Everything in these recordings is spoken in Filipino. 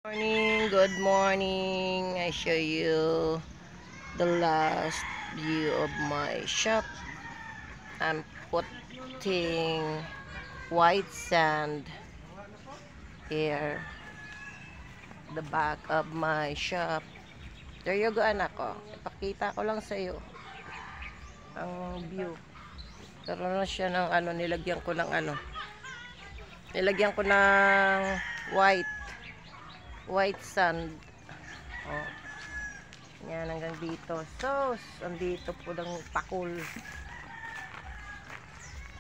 Good morning. I show you the last view of my shop. I'm putting white sand here, the back of my shop. There you go, anak ko. Ipakita ko lang sa iyo ang view. Karoon na siya ng nilagyan ko ng nilagyan ko ng white sand. Oh. Yan, hanggang dito. So, andito po ng pakul.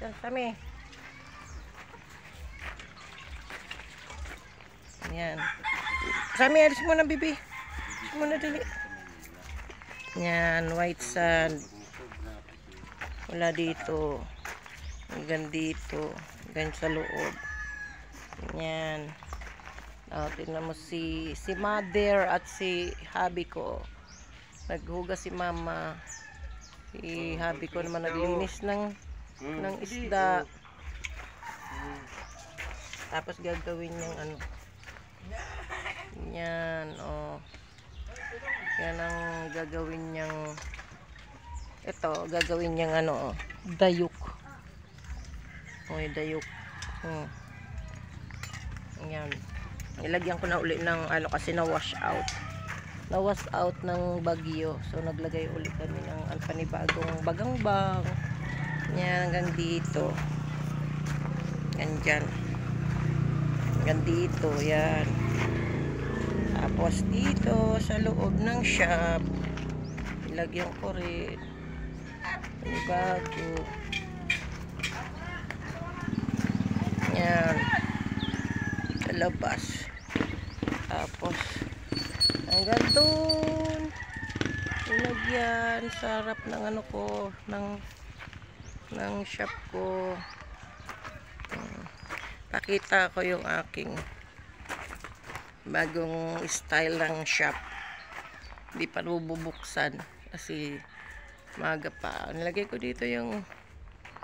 Yan, kami. Yan. Sami, alis mo na, bibi. Alis mo na, dali. Yan, white sand. Wala dito. Hanggang dito. Hanggang sa loob. Yan. Tingnan mo si mother at si hubby ko. Naghugas si mama. Si hubby ko naman naglinis ng isda. Tapos gagawin niyang yan, oh. Yan ang gagawin niyang gagawin niyang dayuk. Dayuk. Yan. Nilagyan ko na uli ng kasi na-wash out. Na-wash out ng bagyo. So, naglagay uli kami ng panibagong bagang-bang. Yan, hanggang dito. Yan. Hanggang dito, yan. Tapos dito, sa loob ng shop, nilagyan ko rin. Panibago. Yan. Sa labas. Tapos hanggang doon ilagyan sa harap ng ko ng shop ko. Pakita ko yung aking bagong style ng shop. Hindi pa bubuksan kasi maga pa. Nilagay ko dito yung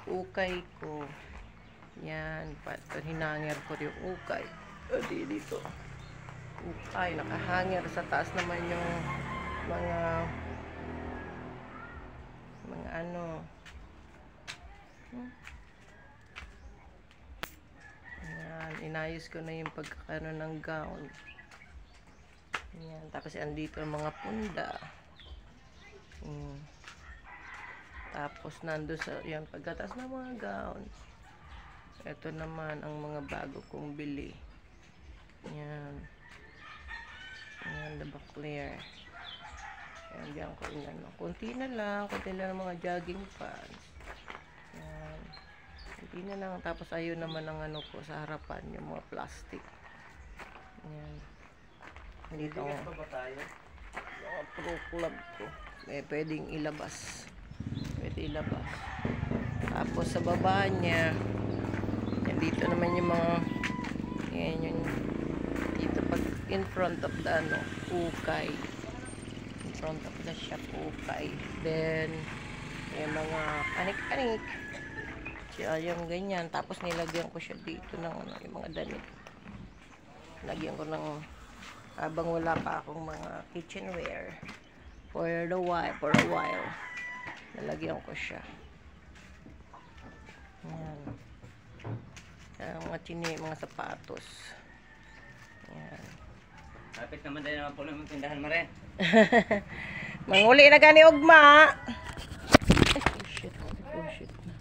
ukay ko. Yan, hinanger ko yung ukay. Dito. Ukay, nakahanger. Sa taas naman yung mga Yan, inayos ko na yung pagkakano ng gown. Yan, tapos andito ang mga punda. Tapos nando sa yan pagkatas ng mga gown. Ito naman ang mga bago kong bili. Yan. Yan, the clear. Yan, diyan ko kunti na lang mga jogging pants. Yan. Kunti na lang. Tapos ayun naman ang ko sa harapan, yung mga plastic. Yan. Dito mga pro club ko. Pwedeng ilabas. Pwede ilabas. Tapos sa baba niya, yan, dito naman yung mga yan yung dito pag in front of the ukay, in front of the shop ukay. Then yung mga anik-anik siya yung ganyan. Tapos nilagyan ko siya dito ng yung mga damit. Lagyan ko ng habang wala pa akong mga kitchenware for a while nalagyan ko siya. Yan. Mga sapatos. Yan. Kapit naman din naman po ng tindahan mo rin. Manguli na gani ugma. Oh shit na.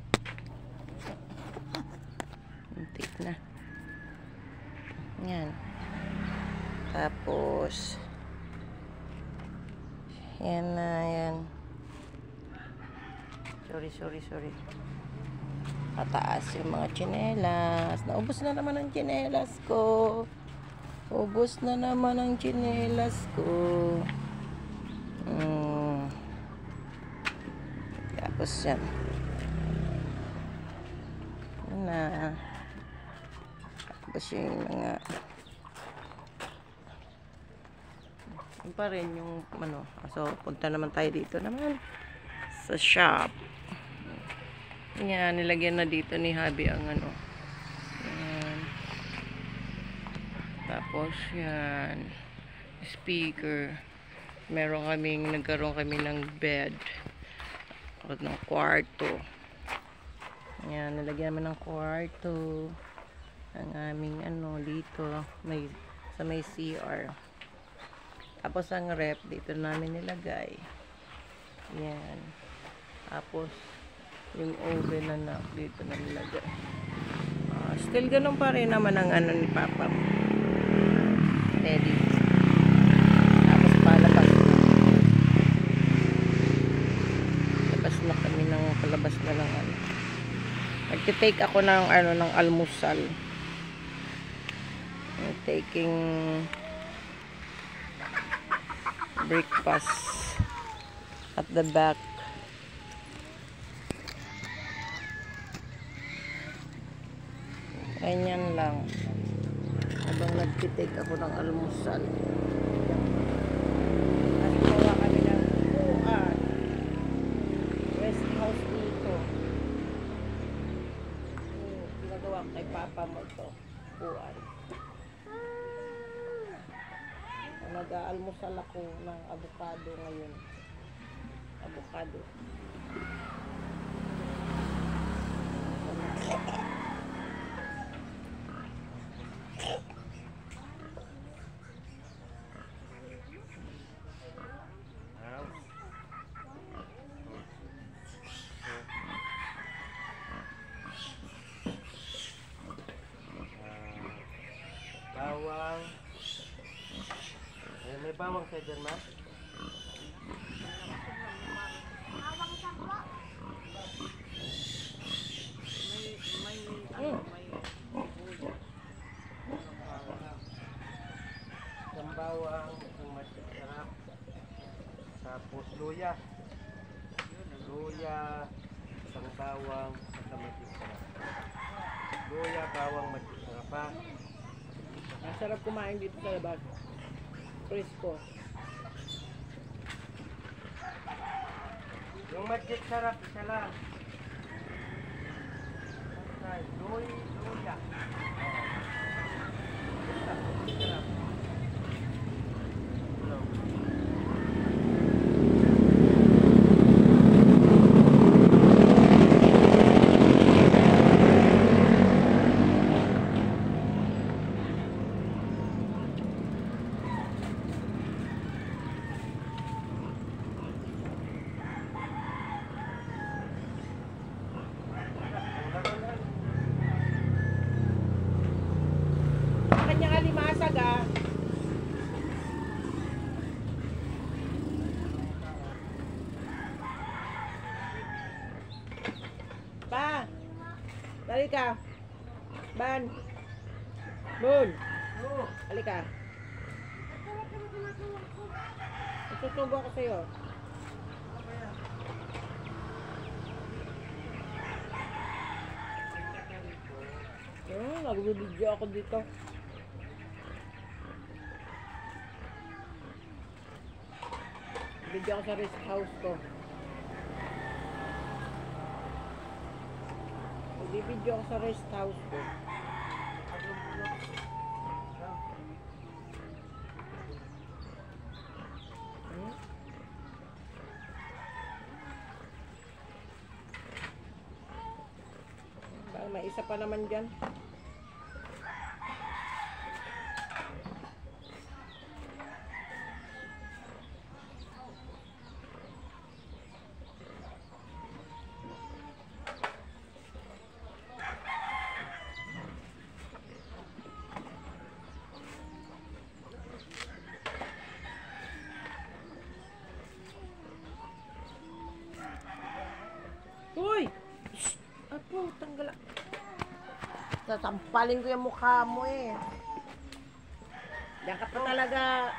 Untik na. Yan. Tapos yan na yan. Sorry. Pataas yung mga tsinelas. Naubos na naman ang tsinelas ko. Tapos yan. Yan na. Tapos yung mga yun pa rin yung so punta naman tayo dito naman sa shop. Yan, nilagyan na dito ni hubby ang Tapos Tapos, yan. Speaker. Nagkaroon kami ng bed. At ng kwarto. Yan, nilagyan naman ng kwarto. Ang aming dito. Sa may CR. Tapos, ang rep, dito namin nilagay. Yan. Tapos, yung oven dito na nilagay. Still ganun pa rin naman ang ni Papa. Ready. Tapos palabas na. Palabas na lang Nagtitake ako ng ng almusal. I'm taking breakfast at the back. Ganyan lang. Habang nagtitake ako ng almusal. At gawa kami ng upuan. Rest house dito. Ginagawa kay Papa mo ito. Upuan. Nag-aalmusal ako ng avocado ngayon. Avocado. Bawang. May bawang sa dyan, ma? Isang bawang, isang masarap. Tapos luya. Luya, isang bawang, at masarap. Luya, bawang, masarap pa. Masarap kumain dito sa labas. Fresco. Yung magic sarap, isa lang. Luya. Sarap. Kanyang alimasag Pa! Dali ka! Ban! Moon! Dali ka! Isusubo ako sa'yo. Nagbibidyo ako dito. Video ako sa rest house ko. Video ako sa rest house ko. May isa pa naman dyan. Uy! Apo, tanggala. Sasampalin ko yung mukha mo eh. Diyan ka pa talaga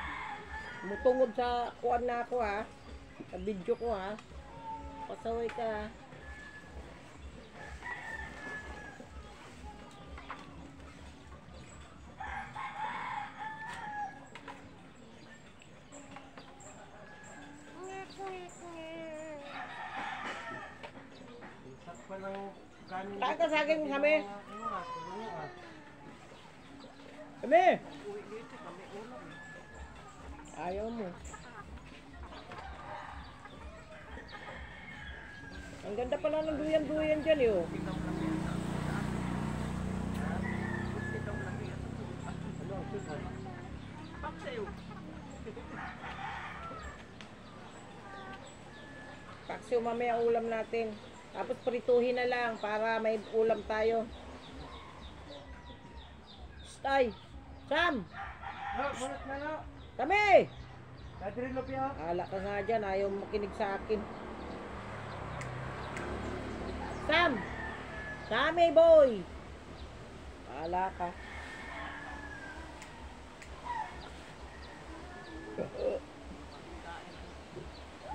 mutungod sa kuwan na ako ha. Sa video ko ha. Pasaway ka. Kain ka sa akin, kami. Kami. Ayaw mo. Ang ganda pala ng duyan-duyan dyan eh. Oh. Paksiw mamaya ang ulam natin. Tapos prituhin na lang para may ulam tayo. Stay! Sam! No, munot na no. Kami! Dadri lupia. Ala ka nga dyan, ayaw makinig sa akin. Sam! Sammy boy! Ala ka.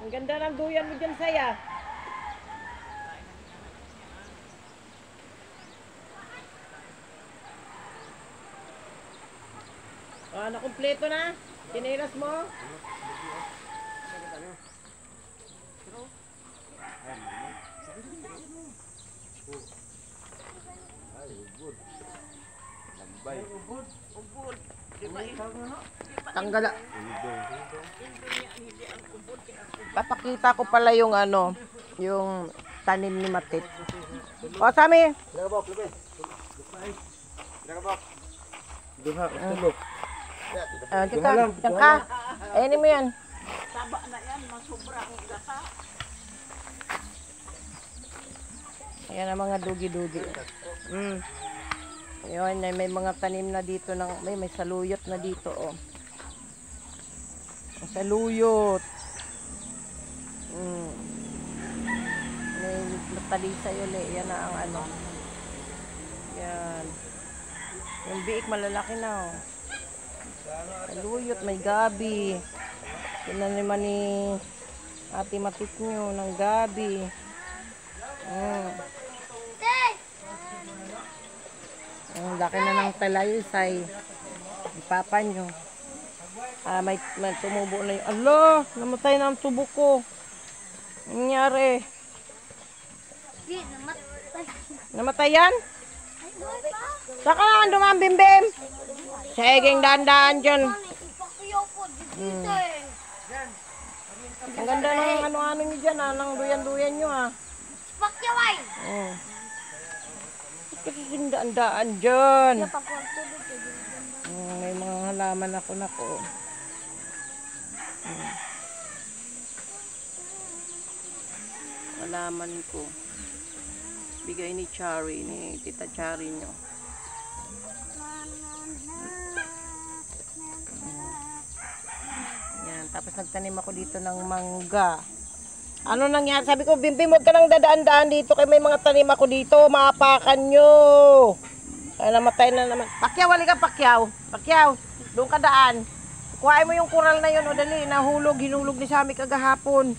Ang ganda ng duyan mo dyan, Saya. Ah, nakumpleto na? Tiniras mo? Tanggala. Papakita ko pala yung ano, yung tanim ni Matit. O, Sami. Duha, tulog. Diyan ka. Ayan mo yan. Taba na yan, masubra ang gata. Ayan ang mga dugi-dugi. Ayun, may mga tanim na dito ng may saluyot na dito, oh. May saluyot. May talisa yun eh. Yan na ang ano. Yan. Yung biik malalaki na, oh. Saluyot, may gabi. Tinaniman ni Ate Matit nyo ng gabi. Ang laki na ng talaysay. Papa nyo. May tumubo na yung... Ala! Namatay na ang tubo ko. Ang nangyari? Namatay yan? Saka na ang dumang bimbim? Saging dandaan dyan. Ang ganda ng ano-ano nyo dyan, ng duyan-duyan nyo, ah. Pakyaway! Kasi daan-daan dyan. May mga halaman ako na ko. Halaman ko. Bigay ni Chari, ni Tita Chari nyo. Yan, tapos nagtanim ako dito ng mangga. Ano nangyari? Sabi ko, Bimbim, huwag ka nang dadaan-daan dito kaya may mga tanim ako dito. Maapakan nyo. Kaya namatay na naman. Pakyaw, wali ka, Pakyaw. Pakyaw, doon ka daan. Kuhain mo yung kural na yun, o dali. Nahulog, hinulog ni Sammy kagahapon.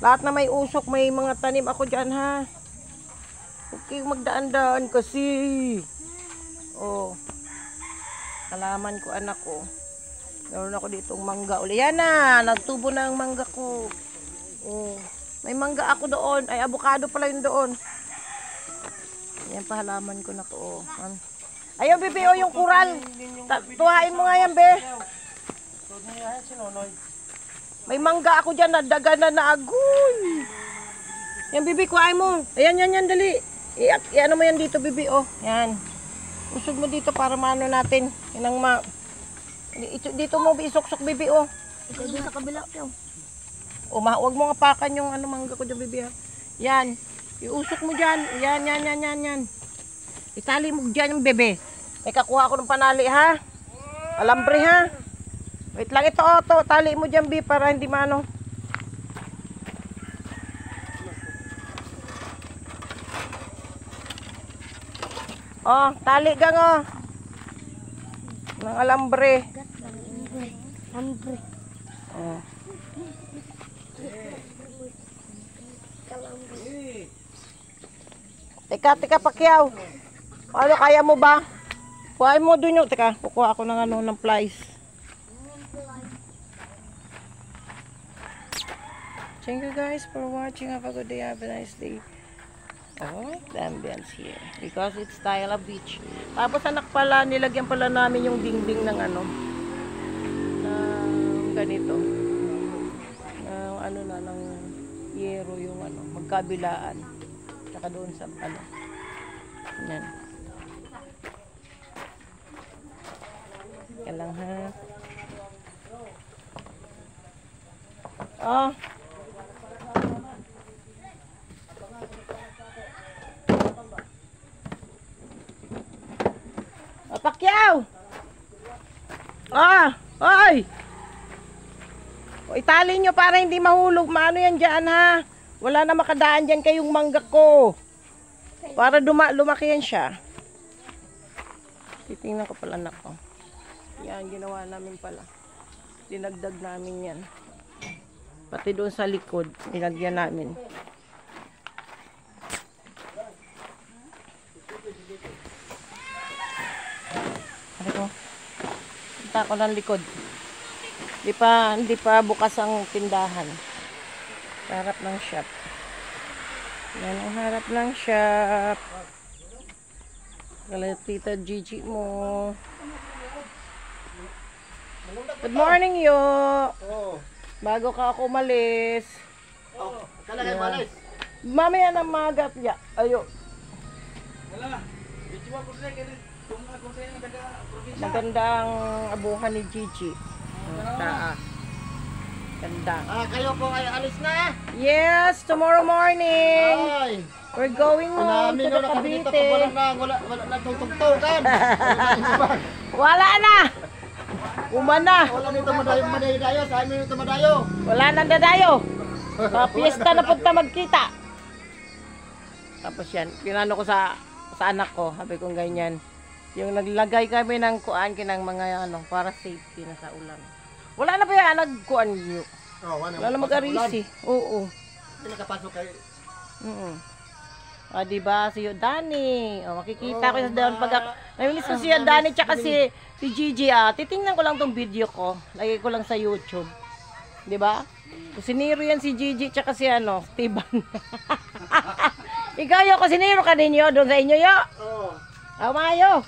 Lahat na may usok, may mga tanim ako dyan, ha. Huwag kayong magdaan-daan kasi. Oh. Kalaman ko, anak ko. Meron ako ditong mangga uli. Yan na, nagtubo na ang mangga ko. Oh. May mangga ako doon. Ay, avocado pala yun doon. Yan pa halaman ko na ko. Ayaw, Bibi, o yung kural. Tuhain mo nga yan, Be. May mangga ako dyan. Nadaga na naagoy. Yan, Bibi, kuhain mo. Ayan, yan, dali. Iano mo yan dito, Bibi, oh. Yan. Usog mo dito para maano natin. Yan ang dito mo isok-sok, Bibi, oh. Ikaw dun sa kabila, Piyaw. O, huwag mo apakan yung ano mangga ko dyan, Bibi, ha. Yan. Iusok mo dyan. Yan. Itali mo dyan yung bebe. May kakuha ako ng panali, ha. Alambre, ha. Wait lang ito, oh. Tali mo dyan, Bibi, para hindi maano. Oh, tali gang, oh. Ng alambre. Alambre. Oh. Teka, Pakyaw. Ano, kaya mo ba? Kuhain mo dun yung... Teka, kukuha ako ng ano, ng plies. Thank you guys for watching. Have a good day. Have a nice day. Oh, the ambience here. Because it's Tayala Beach. Tapos anak pala, nilagyan pala namin yung dingding ng ano. ganito. Ano na, ng yero yung ano, magkabilaan. Tsaka doon sa ano. Yan. Yan lang ha. Oh. Pacquiao! Ah! Oy! O, itali nyo para hindi mahulog. Maano yan dyan ha? Wala na makadaan dyan kayong mangga ko. Para lumaki yan siya. Titingnan ko pala anak ko. Yan, ginawa namin pala. Dinagdag namin yan. Pati doon sa likod, nilagyan namin. Ano ko? Punta ko ng likod. Hindi pa bukas ang tindahan. Harap ng shop. Yan ang harap ng shop. Kala Tita Gigi mo. Good morning, yo. Bago ka ako umalis. Kala kayo malis. Mamaya na magap ya. Ayo. Wala. Medyo ako sila kasi ako sa yung taga-probinsya. Magandang abuhan ni Gigi. Ganda. Kayo po ay alis na. Yes, tomorrow morning. Ay. We're going home to the Cavite. Wala na tugtugan. Wala na. Umana. Wala nito madayo. Sa amin nito madayo. Wala nang dadayo. Sa piyesta na punta magkita. Tapos yan, pinano ko sa anak ko, sabi kong ganyan. Yung naglagay kami ng kuan kinang mga ano, para safety na sa ulan. Wala na pa yan, nagkuan nyo. Wala na mag-arisi. Oo. Hindi nakapasok kayo. Ah, diba? Si Dani. O, makikita ko sa doon pag namilis ko si Dani tsaka si Gigi. Titingnan ko lang tong video ko. Lagay ko lang sa YouTube. Diba? Kusiniro yan si Gigi tsaka si Steven. Ikaw yo, kusiniro ka ninyo doon sa inyo yo. Oo. Mayo.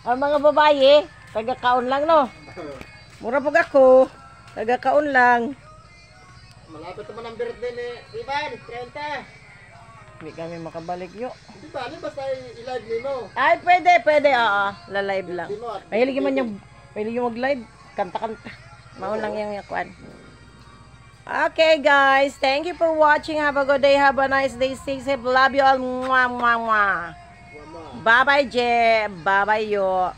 Ang mga babae, taga-kaon lang no. Mura pag ako, taga-kaon lang. Malapit naman ang birthday ni Ivan, 30. Hindi kami makabalik yo. Di ba? Basta i-live nino. Ay, pwede, oo. La-live lang. Mahilig yung mag-live. Kanta-kanta. Maun lang yung yakuan. Okay, guys. Thank you for watching. Have a good day. Have a nice day. Stay safe. Love you all. Mwah, mwah, mwah. Bye-bye, Je. Bye-bye, yo.